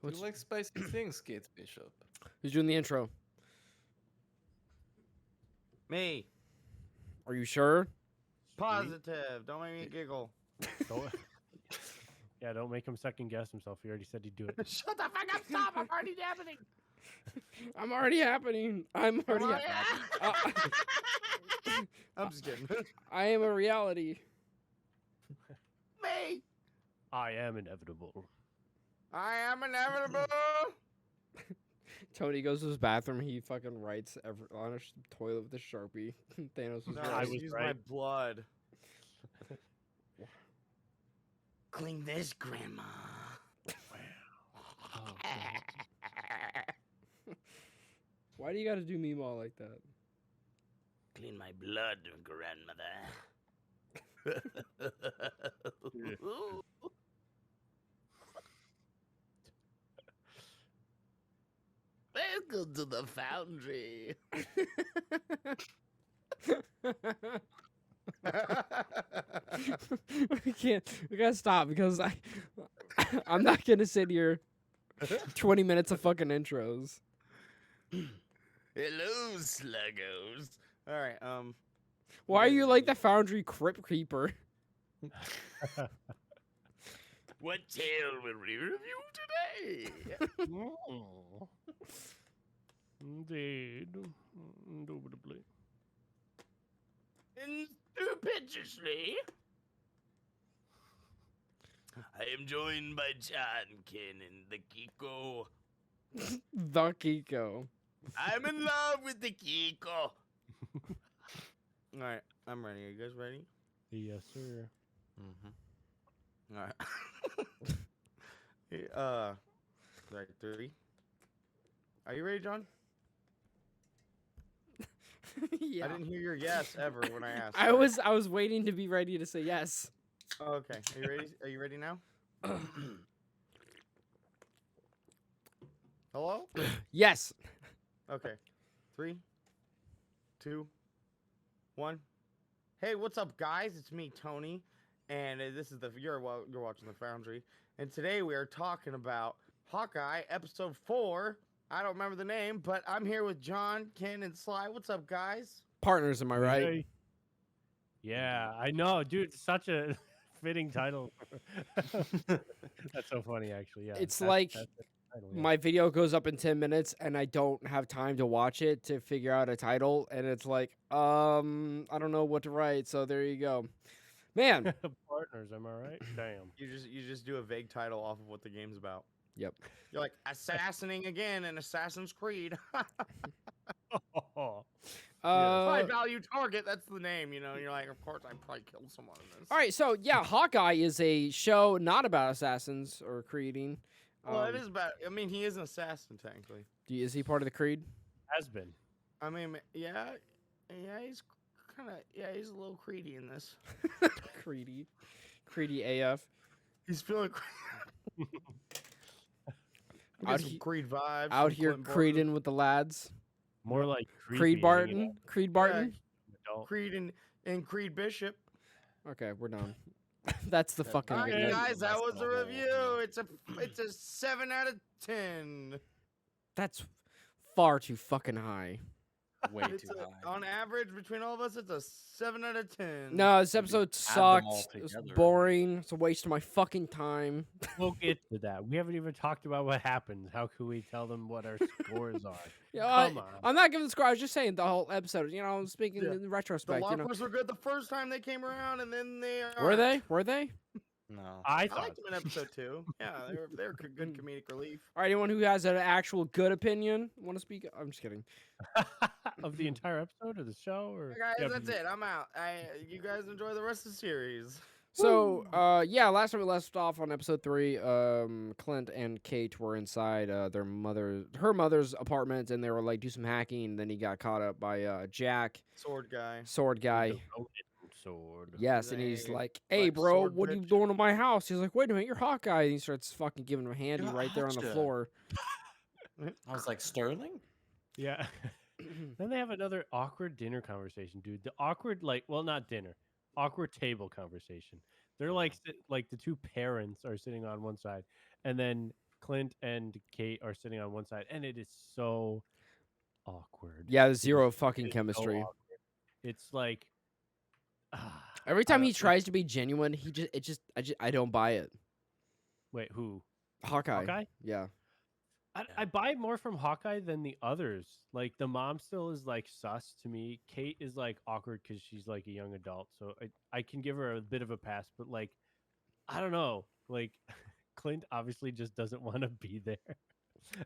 You like spicy things, Kate Bishop. Who's doing the intro? Me. Are you sure? Positive. Don't make me giggle. Don't, yeah, don't make him second guess himself. He already said he'd do it. Shut the fuck up. Stop. I'm already happening. I'm already happening. I'm already. I'm just kidding. I am a reality. Me. I am inevitable. I am inevitable. Tony goes to his bathroom. He fucking writes on a toilet with a Sharpie. Thanos was No, right. I was use right. my blood. Clean this, Grandma. Oh, Why do you gotta do me all like that? Clean my blood, Grandmother. Welcome to the Foundry. We can't. We gotta stop because I'm not gonna sit here 20 minutes of fucking intros. Hello, sluggos. All right. Why are you like the Foundry Crypt Keeper? What tale will we review today? oh. Indeed. Indubitably. Stupidiously, I am joined by John, Ken, and the Kiko. The Kiko. I'm in love with the Kiko. All right, I'm ready. Are you guys ready? Yes, sir. Mm-hmm. All right. Right, 3. Are you ready, John? Yeah. I didn't hear your yes ever when I asked. I was waiting to be ready to say yes. Oh, okay. Are you ready? Are you ready now? Hello? Yes. Okay. 3, 2, 1. Hey, what's up, guys? It's me, Tony, and this is you're watching the Foundry, and today we are talking about Hawkeye episode 4. I don't remember the name, but I'm here with John, Ken, and Sly. What's up, guys? Partners, am I right? Hey. Yeah, I know, dude. It's such a fitting title. That's so funny, actually. Yeah, It's that's like the title, yeah. my video goes up in 10 minutes and I don't have time to watch it to figure out a title, and it's like, I don't know what to write, so there you go. Man. Partners, am I right? Damn. You just do a vague title off of what the game's about. Yep. You're like assassinating again in Assassin's Creed. High value target. That's the name. You know. You're like, of course, I probably killed someone in this. All right, so yeah, Hawkeye is a show not about assassins or creeding. Well, it is about. I mean, he is an assassin technically. Is he part of the Creed? Has been. I mean, yeah, he's kind of, he's a little creedy in this. Creedy AF. He's feeling Out some Creed vibes. Out some here Clint creeding with the lads. More like Creed Barton. Creed Barton. Barton. Creed and Creed Bishop. Okay, we're done. That's the fucking. All right, Yeah. guys, that was the review. It's a 7 out of 10. That's far too fucking high. Way It's too high. on average, between all of us, it's a 7 out of 10. No, this episode add them sucked. all It was together. boring. It's a waste of my fucking time. We'll get to that. We haven't even talked about what happened. How can we tell them what our scores are? Yeah, Come on. I'm not giving the score. I was just saying the whole episode. You know, I'm speaking Yeah. in The retrospect. You know, Lockers were good the first time they came around, and then they were they? Were they? No. I I thought liked them in episode 2. Yeah, they were good comedic relief. All right, anyone who has an actual good opinion want to speak? I'm just kidding. of the entire episode of the show, or Guys, Yeah, that's it. I'm out. You guys enjoy the rest of the series. So, yeah, last time we left off on episode 3, Clint and Kate were inside her mother's apartment, and they were like do some hacking. And then he got caught up by Jack, Sword guy. sword guy. the Ronin sword. Yes, and he's They like, "Hey, like bro, sword what are you bitch. doing to my house?" He's like, "Wait a minute, you're Hawkeye." And he starts fucking giving him a handy You're right there on the Hotcha. floor. I was like, Sterling? Yeah. Then they have another awkward dinner conversation, dude. The awkward, well, not dinner, awkward table conversation. They're like the two parents are sitting on one side, and then Clint and Kate are sitting on one side, and it is so awkward. Yeah, It is- zero fucking it is so chemistry. awkward. It's like Every time I- he tries to be genuine, I don't buy it. wait, who? Hawkeye. Hawkeye? Yeah. I buy more from Hawkeye than the others. Like the mom still is like sus to me. Kate is like awkward because she's like a young adult, so I can give her a bit of a pass. But like I don't know, like Clint obviously just doesn't want to be there.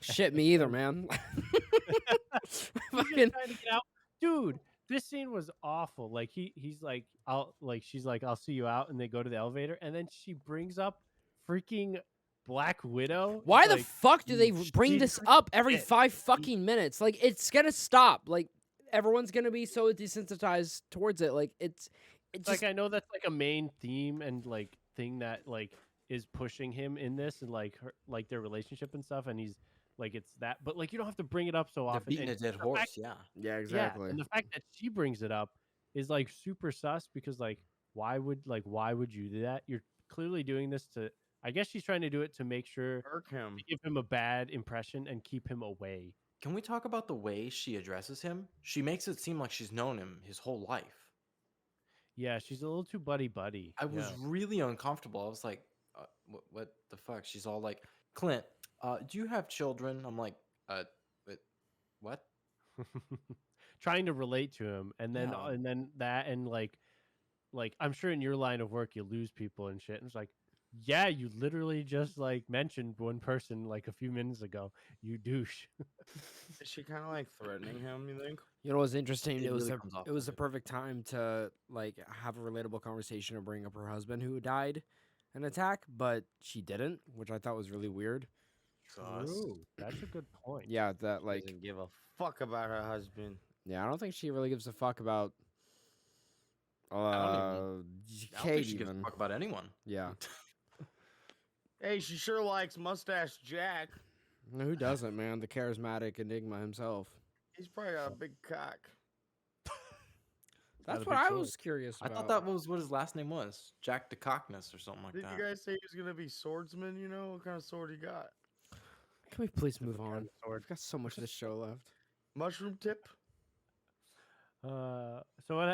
Shit, me either, man. He's Fucking just trying to get out, dude. This scene was awful. Like he's like she's like I'll see you out, and they go to the elevator, and then she brings up freaking Black Widow. why It's the like, fuck do they bring she's this up every shit. 5 fucking minutes? Like, it's gonna stop. Like, everyone's gonna be so desensitized towards it. Like, it's just Like I know that's like a main theme and like thing that like is pushing him in this and like like their relationship and stuff, and he's like it's that, but like you don't have to bring it up so They're often. beating And a dead the horse. fact- Yeah. yeah, Yeah, exactly. and the fact that she brings it up is like super sus because like why would you do that? You're clearly doing this to. I guess she's trying to do it to make sure Irk him. to give him a bad impression and keep him away. Can we talk about the way she addresses him? She makes it seem like she's known him his whole life. Yeah, she's a little too buddy. I was really uncomfortable. I was like, what the fuck? She's all like, Clint, do you have children? I'm like, what? Trying to relate to him, and then Yeah. that and like I'm sure in your line of work you lose people and shit. And it's like, yeah, you literally just like mentioned one person like a few minutes ago. You douche. Is she kind of like threatening him? You think? You know what's interesting? It It was really comes off it was like the it. perfect time to like have a relatable conversation and bring up her husband who died in an attack, but she didn't, which I thought was really weird. True. That's a good point. Yeah, that She like doesn't give a fuck about her husband. yeah, I don't think she really gives a fuck about I don't Kate think she gives a even. fuck about anyone. Yeah. Hey, she sure likes Mustache Jack. No, who doesn't, man? The charismatic enigma himself. He's probably got a big cock. Got That's a what big I sword. was curious I about. thought that was what his last name was. Jack DeCockness or something like Did that. you guys say he was gonna be swordsman? You know what kind of sword he got? Can we please move Different kind on? of sword. We've got so much of this show left. Mushroom tip. So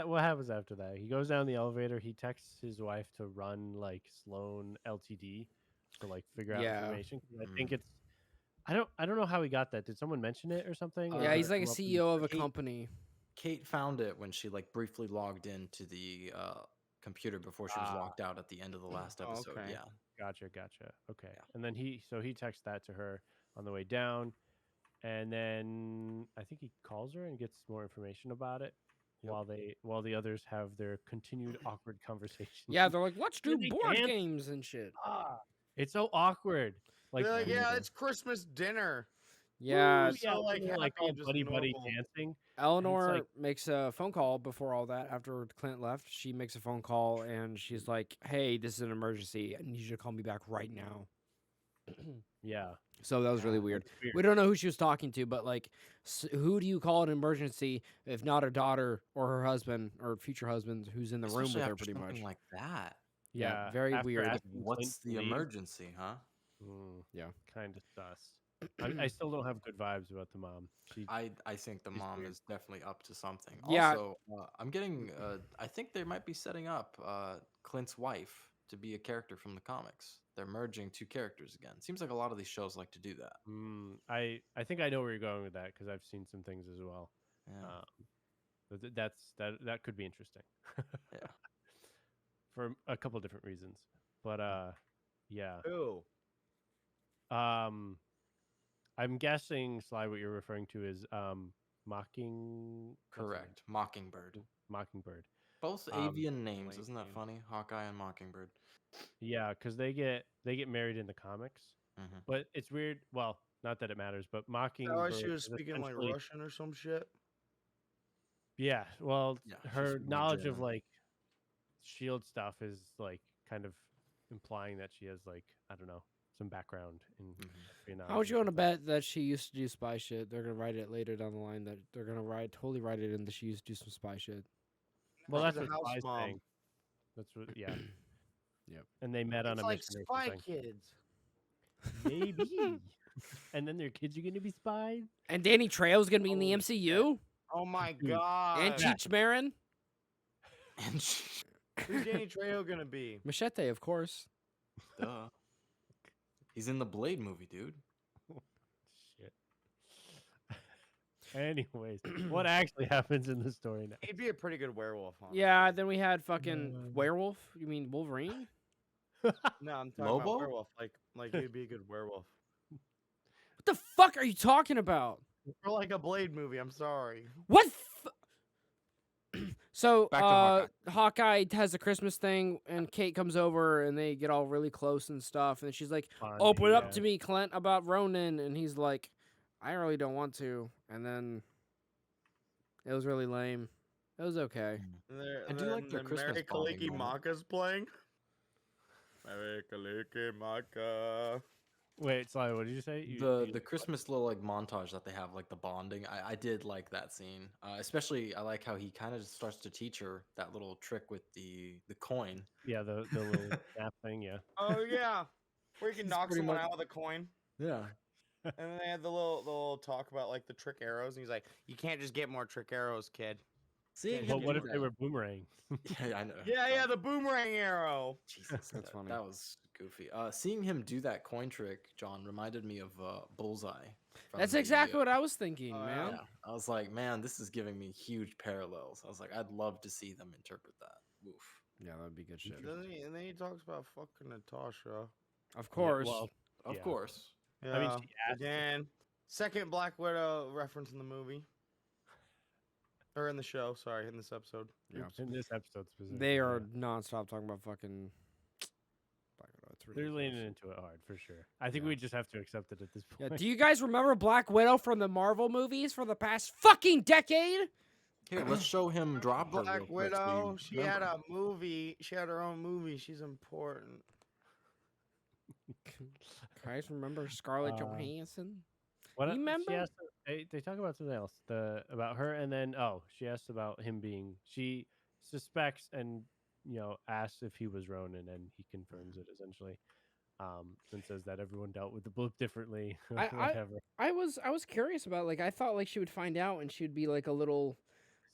what happens after that? He goes down the elevator. He texts his wife to run like Sloan LTD to like figure out Yeah. information. 'Cause I think it's I don't know how he got that. Did someone mention it or something? Or Yeah, did he's it like a come up in- CEO of a Kate- company. Kate found it when she like briefly logged into the computer before she was locked out at the end of the last episode. Okay. Yeah. Gotcha. Okay. Yeah. And then he texts that to her on the way down, and then I think he calls her and gets more information about it Yep. while the others have their continued awkward conversation. Yeah, they're like, let's do Then they board dance. games and shit. It's so awkward. Like, They're like, me yeah, neither. it's Christmas dinner. Yeah, Woo, yeah, so, like, like, like happy, all just buddy normal. dancing. Eleanor like- makes a phone call before all that. After Clint left, she makes a phone call and she's like, "Hey, this is an emergency. I need you to call me back right now." Yeah, So that was really Yeah, weird. it's weird. We don't know who she was talking to, but like, who do you call an emergency if not her daughter or her husband or future husband who's in the room Especially with her, after pretty something much? like that. Yeah, very after weird. asking Clint What's to the leave, emergency, huh? Yeah. kind of sus. I still don't have good vibes about the mom. She I think the She's mom weird. is definitely up to something. Yeah. Also, I'm getting. I think they might be setting up Clint's wife to be a character from the comics. They're merging two characters again. Seems like a lot of these shows like to do that. I think I know where you're going with that because I've seen some things as well. Yeah. That could be interesting. Yeah. For a couple different reasons, but yeah. Ooh. I'm guessing, Sly, what you're referring to is Mocking. what's her name? Correct. Mockingbird. Mockingbird. Both Um, avian names. Isn't that name. funny? Hawkeye and Mockingbird. Yeah, because they get married in the comics, Mhm. but it's weird. Well, not that it matters, but Is that Mockingbird. why she was is speaking like essentially- Russian or some shit? Yeah, well, Yeah, she's her speaking knowledge of German. like shield stuff is like kind of implying that she has like I don't know some background in espionage. How would you and want to stuff like bet that she used to do spy shit? They're gonna write it later down the line that they're gonna totally write it in that she used to do some spy shit. that. Well, She's that's a what house Spy's mom. saying. That's what, yeah. Yep. And they met on It's a like mission or Spy something. Kids. Maybe. And then their kids are gonna be spies. And Danny Trejo's gonna be in the Holy MCU. Oh my Dude. god. And Cheech Marin. And Who's Danny Trejo gonna be? Machete, of course. duh. He's in the Blade movie, dude. Shit. Anyways, what actually happens in the story now? He'd be a pretty good werewolf, honestly. Yeah, then we had fucking werewolf. You mean Wolverine? No, I'm talking Lobo? about werewolf. Like he'd be a good werewolf. What the fuck are you talking about? For like a Blade movie, I'm sorry. What? So, Back to Hawkeye has a Christmas thing, and Kate comes over, and they get all really close and stuff. And she's like, Fonzie, "Open up yeah. to me, Clint, about Ronan." And he's like, "I really don't want to." And then it was really lame. It was okay. I do like their Christmas Mary bonding Kaliki moment. Maka's playing. Mary Kaliki Maka. Wait, sorry, what did you say? The Christmas little like montage that they have, like the bonding. I did like that scene. Especially I like how he kind of starts to teach her that little trick with the coin. Yeah, the little snap thing, yeah. Oh yeah, where you can He's knock pretty someone much- out with a coin. Yeah. And then they had the little talk about like the trick arrows, and he's like, "You can't just get more trick arrows, kid." See, Yeah, him But what do if they that- were boomerang? Yeah, I know. Yeah, the boomerang arrow. Jesus, That's funny. That was goofy. Seeing him do that coin trick, John, reminded me of Bullseye. from That's the, exactly what I was thinking, Oh, man. Yeah, I was like, man, this is giving me huge parallels. I was like, I'd love to see them interpret that. Oof. Yeah, that'd be good shit. And then he talks about fucking Natasha. Of course. well, Of Yeah. course. Yeah, I mean, she asked- again, second Black Widow reference in the movie. Or in the show, sorry, in this episode. Yeah. Oops. in this episode specifically. They are yeah. nonstop talking about fucking. Black Widow. It's They're leaning ridiculous. into it hard for sure. I think Yeah. we just have to accept it at this Yeah, point. do you guys remember Black Widow from the Marvel movies for the past fucking decade? Here, let's show him drop her real Black quick so Widow, you she had remember. a movie. She had her own movie. She's important. Guys, remember Scarlett Uh, Johansson? What You She remember? asked, they talk about something else. About her, and then she asked about him being. She suspects and asks if he was Ronan, and he confirms it essentially. And says that everyone dealt with the blip differently. Whatever. I was curious about, like, I thought like she would find out and she would be like a little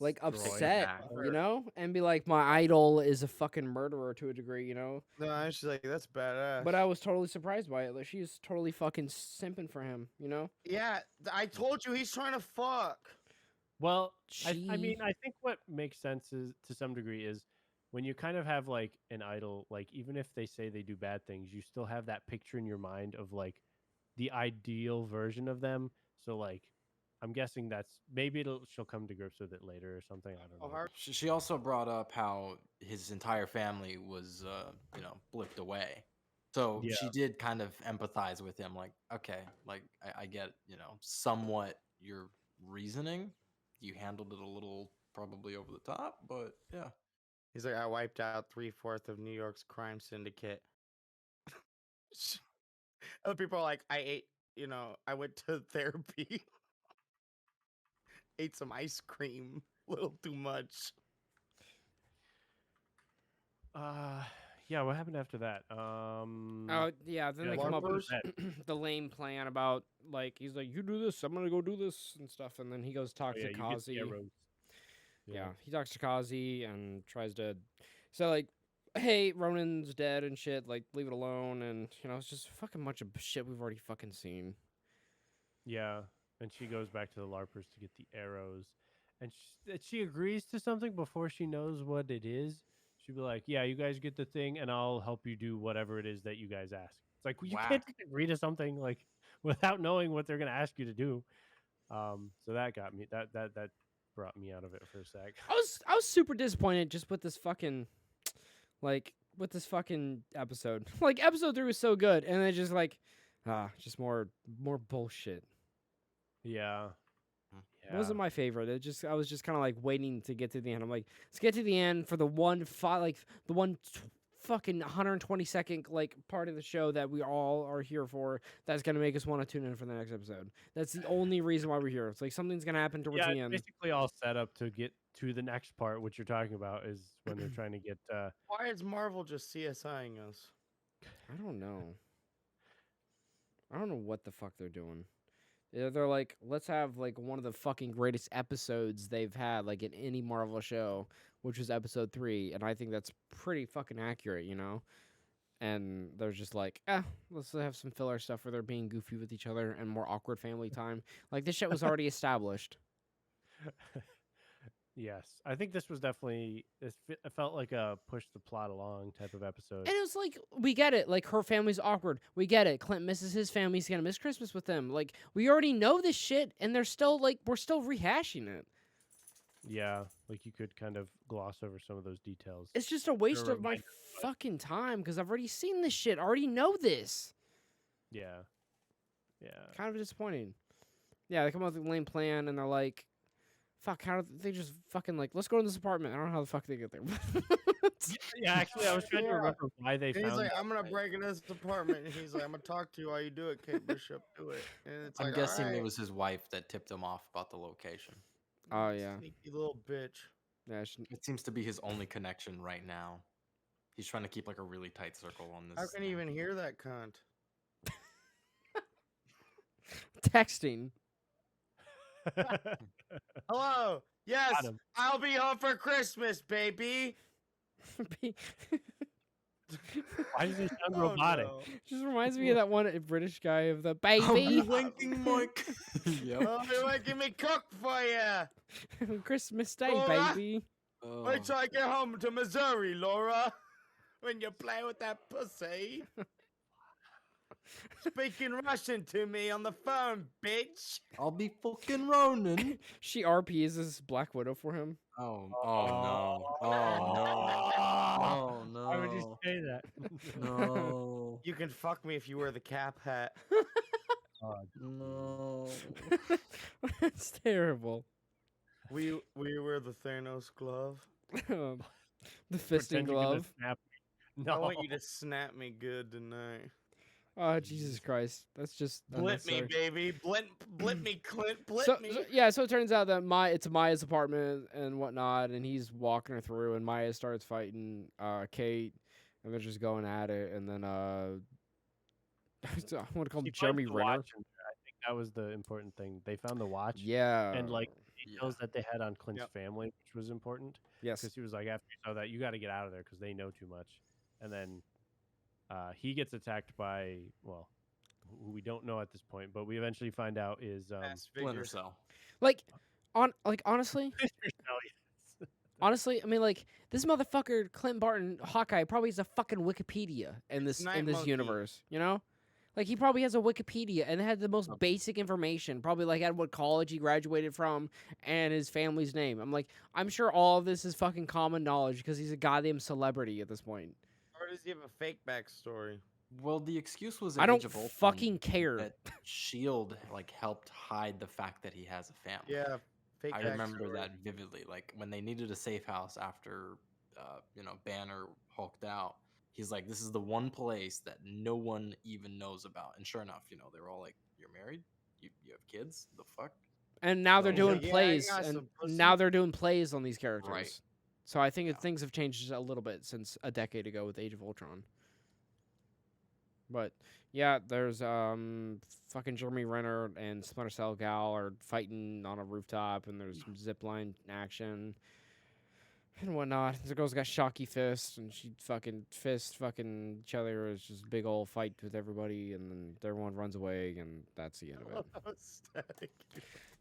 like Destroyed upset, back. you know, and be like, my idol is a fucking murderer to a degree, you know. No, she's like, that's badass. But I was totally surprised by it. Like, she's totally fucking simping for him, you know. yeah, I told you he's trying to fuck. Well, I She- mean, I think what makes sense is to some degree is when you kind of have like an idol, like even if they say they do bad things, you still have that picture in your mind of like the ideal version of them. So like, I'm guessing that's maybe she'll come to grips with it later or something. I don't know. She also brought up how his entire family was, blipped away. So Yeah. she did kind of empathize with him. Like, okay, like I get, somewhat your reasoning. You handled it a little probably over the top, but yeah. He's like, I wiped out 3/4 of New York's crime syndicate. Other people are like, I went to therapy. Ate some ice cream. A little too much. Yeah. What happened after that? Oh yeah, then yeah, they come up with Larpers? the lame plan about, like, he's like, you do this, I'm gonna go do this and stuff, and then he goes talk Oh, yeah, to you get the Kazi. arrows. Yeah, he talks to Kazi and tries to say, like, hey, Ronan's dead and shit, like, leave it alone, and it's just a fucking bunch of shit we've already fucking seen. Yeah, and she goes back to the LARPers to get the arrows, and she agrees to something before she knows what it is. She'd be like, "Yeah, you guys get the thing, and I'll help you do whatever it is that you guys ask." It's like, well, you can't Whack. just agree to something like without knowing what they're gonna ask you to do. So that got me. That brought me out of it for a sec. I was super disappointed just with this fucking, like, with this fucking episode. Like, episode 3 was so good, and then just like, just more bullshit. Yeah. It wasn't my favorite. I was just kind of like waiting to get to the end. I'm like, let's get to the end for the fucking 120-second like part of the show that we all are here for. That's gonna make us want to tune in for the next episode. That's the only reason why we're here. It's like something's gonna happen towards Yeah, the it's end. basically all set up to get to the next part. What you're talking about is when they're trying to get. Why is Marvel just CSIing us? I don't know. I don't know what the fuck they're doing. They're like, let's have like one of the fucking greatest episodes they've had like in any Marvel show, which was episode 3, and I think that's pretty fucking accurate, you know. And they're just like, let's have some filler stuff where they're being goofy with each other and more awkward family time. Like this shit was already established. Yes, I think this was definitely. It felt like a push the plot along type of episode. And it was like, we get it. Like, her family's awkward. We get it. Clint misses his family. He's going to miss Christmas with them. Like, we already know this shit, and they're still, like, we're still rehashing it. Yeah, like you could kind of gloss over some of those details. It's just a waste of my reminder, fucking time, because I've already seen this shit. I already know this. Yeah. Kind of disappointing. Yeah, they come up with a lame plan, and they're like, fuck, how do they just fucking, like, let's go to this apartment. I don't know how the fuck they get there. Yeah, actually, I was trying to remember why they And found. he's like, that, I'm gonna like- break into this apartment, and he's like, I'm gonna talk to you while you do it, Kate Bishop. Do it. And it's I'm like, guessing "Alright, it was his wife that tipped him off about the location. Oh, yeah. sneaky little bitch." Yeah, It seems to be his only connection right now. He's trying to keep like a really tight circle on this. How can you even hear that cunt? texting. Hello. Yes, Got him. I'll be home for Christmas, baby. Why does he sound Oh, robotic? no. Just reminds me of that one British guy of the I'll be baby. winking, Mike. Yep. Oh, you're making me cook for you. Christmas Day, Laura? baby. Oh. Wait till I get home to Missouri, Laura. When you play with that pussy. Speaking Russian to me on the phone, bitch. I'll be fucking Ronin. She RPs this Black Widow for him. Oh no. Oh no. Oh no. Why would you say that? No. You can fuck me if you wear the cap hat. No. It's terrible. We wear the Thanos glove. The Pretend fisting you're gonna glove. snap me. I No. want you to snap me good tonight. Oh, Jesus Christ. That's just Blip me, unnecessary. baby. Blip me, Clint. Blip So, me. so it turns out that it's Maya's apartment and whatnot, and he's walking her through, and Maya starts fighting Kate, and they're just going at it, and then I want to call him He finds Jeremy the Renner. watch in there. I think that was the important thing. They found the watch. Yeah. And like Yeah. details that they had on Clint's Yep. family, which was important. Yes. Because he was like, after you saw that, you got to get out of there because they know too much. And then he gets attacked by, well, who we don't know at this point, but we eventually find out is Mass Splinter figures. Cell. Honestly, Yes. honestly, I mean, like, this motherfucker, Clint Barton, Hawkeye, probably has a fucking Wikipedia in this Night Monkey. universe, you know? Like, he probably has a Wikipedia and it had the most basic information, probably, like, at what college he graduated from and his family's name. I'm sure all of this is fucking common knowledge because he's a goddamn celebrity at this point. Or does he have a fake backstory? Well, the excuse was I in don't Age of Ultron fucking care. that Shield like helped hide the fact that he has a family. Yeah, fake I remember backstory. that vividly. Like when they needed a safe house after, Banner hulked out. He's like, this is the one place that no one even knows about. And sure enough, they were all like, "You're married? You have kids? The fuck?" And now they're So- doing Like, yeah, I plays, got and some pussy. now they're doing plays on these characters. Right. So I think Yeah. things have changed a little bit since a decade ago with Age of Ultron. But yeah, there's fucking Jeremy Renner and Splinter Cell Gal are fighting on a rooftop, and there's some zipline action and whatnot. The girl's got shocky fists, and she fucking fucking each other. It's just a big old fight with everybody, and then everyone runs away, and that's the end of it. Static.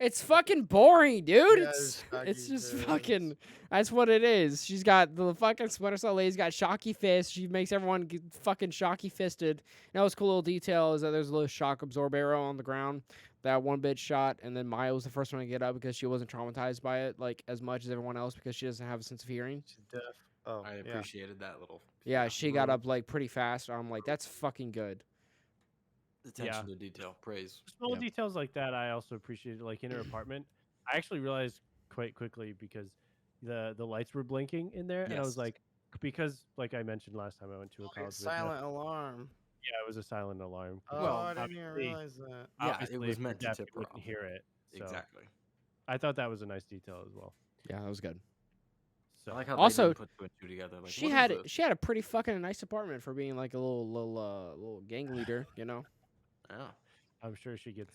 It's fucking boring, dude. Yeah, it's it's it's shocky just fists. fucking. That's what it is. She's got the fucking Splinter Cell lady's got shocky fists. She makes everyone get fucking shocky fisted. That was cool little detail is that there's a little shock absorb arrow on the ground that one bitch shot, and then Maya was the first one to get up because she wasn't traumatized by it like as much as everyone else because she doesn't have a sense of hearing. She's deaf. Oh, I yeah. appreciated that little. Yeah, she got Mhm. up like pretty fast. I'm like, that's fucking good. Attention to detail, praise. Small Yeah. details like that I also appreciated. Like in her apartment, I actually realized quite quickly because the lights were blinking in there, and I was Yes. like, because like I mentioned last time I went to a Oh, college. it's with nothing- silent alarm. Yeah, it was a silent alarm. Oh, Well, I didn't even obviously- realize that. Yeah, it Obviously, was if you're meant to deaf, tip you her wouldn't off. hear it. So Exactly. I thought that was a nice detail as well. Yeah, that was good. I So like how Also, they didn't put two and two together. Like, She what is had this? she had a pretty fucking nice apartment for being like a little gang leader, you know. Yeah. I'm sure she gets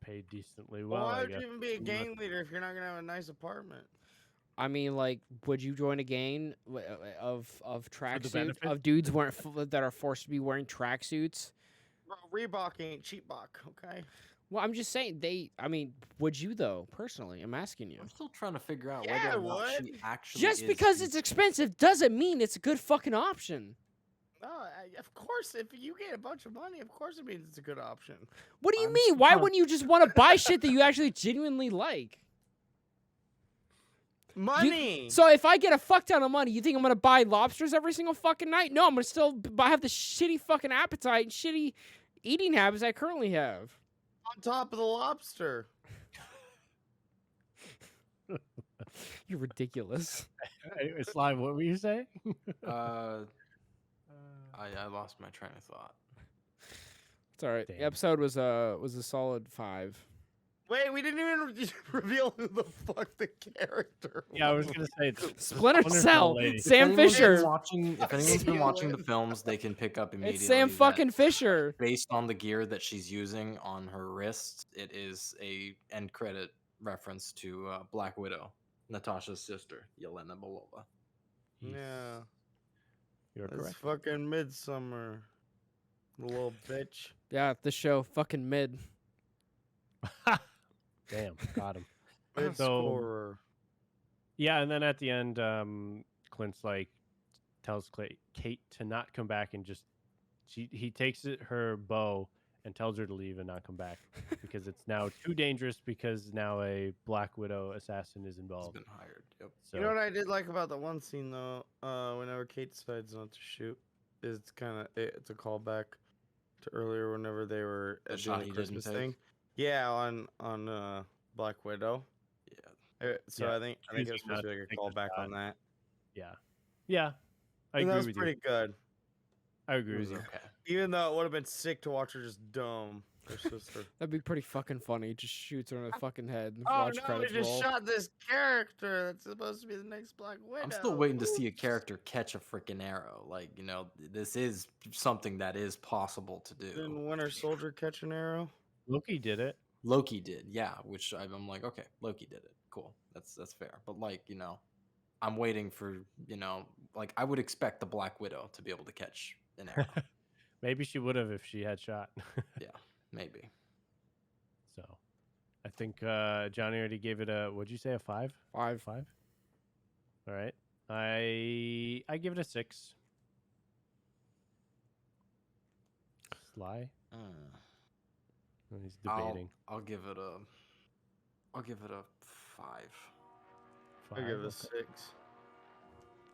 paid decently Well, well. why I would guess. you even be a Unless- gang leader if you're not gonna have a nice apartment? I mean, like, would you join a gang of tracksuits benefits? of dudes that are forced to be wearing tracksuits? Bro, Reebok ain't cheapbok, okay? Well, I'm just saying I mean, would you though? Personally, I'm asking you. I'm still trying to figure out Yeah, whether I or not she would. actually Just is because the- it's expensive doesn't mean it's a good fucking option. No, of course, if you get a bunch of money, of course it means it's a good option. What do you I'm mean? still Why trying- wouldn't you just want to buy shit that you actually genuinely like? Money. So if I get a fuck ton of money, you think I'm gonna buy lobsters every single fucking night? No, I'm gonna still have the shitty fucking appetite and shitty eating habits I currently have. On top of the lobster. You're ridiculous. Anyway, Slime, what were you saying? I lost my train of thought. It's all right. The Damn. episode was a solid 5. Wait, we didn't even reveal who the fuck the character was. Yeah, I was gonna say it's Splinter Splinter Cell, lady. Sam If anyone's been Fisher. watching, if anyone's been watching the films, they can pick up immediately. It's Sam that fucking Fisher. based on the gear that she's using on her wrist, it is a end credit reference to Black Widow, Natasha's sister, Yelena Belova. Yeah, You're it's correct. fucking Midsummer. Little bitch. Yeah, this show fucking mid. Damn, got him. Mid So- scorer. Yeah, and then at the end, Clint's like tells Kate to not come back and just he takes her bow and tells her to leave and not come back because it's now too dangerous because now a Black Widow assassin is Has involved. been hired. Yep. So You know what I did like about the one scene though? Whenever Kate decides not to shoot, it's a callback to earlier whenever they were The doing shot the he didn't Christmas take? thing. Yeah, on Black Widow. Yeah. So Yeah, I think it was choosing supposed not to be to like a take the callback shot. on that. yeah, I And that agree was with pretty you. good. I It agree was with you. okay. Even though it would have been sick to watch her just dome her sister. That'd be pretty fucking funny. Just shoots her in the fucking head. And Oh watch no, we credits just roll. shot this character that's supposed to be the next Black Widow. I'm still waiting to see a Oops. character catch a freaking arrow. Like, this is something that is possible to do. Didn't Winter Soldier catch an arrow? Loki did it. Loki did, yeah, which I'm like, okay, Loki did it. Cool. That's fair. But like, I'm waiting for, like I would expect the Black Widow to be able to catch an arrow. Maybe she would have if she had shot. Yeah, maybe. So, I think Johnny already gave it a. What'd you say? A 5? 5. 5. All right. I give it a 6. Sly. Uh, Oh, he's I'll, debating. I'll give it a 5. I give it a okay. 6.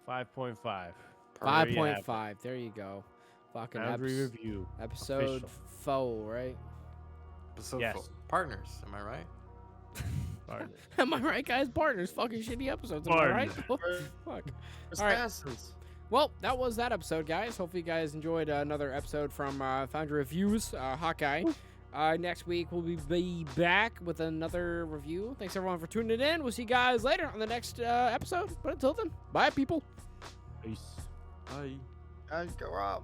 5.5. Five There you have point it. 5. There you go. Fucking Foundry review. episode official. 4, right? Episode Yes. 4. Partners, am I right? Partners. Am I right, guys? Partners. Fucking shitty episodes. Am I right? Partners. Fuck. All right. Assassins. Well, that was that episode, guys. Hopefully, you guys enjoyed another episode from Foundry Reviews, Hawkeye. Next week, we'll be back with another review. Thanks, everyone, for tuning in. We'll see you guys later on the next episode. But until then, bye, people. Peace. Bye. Go Rob.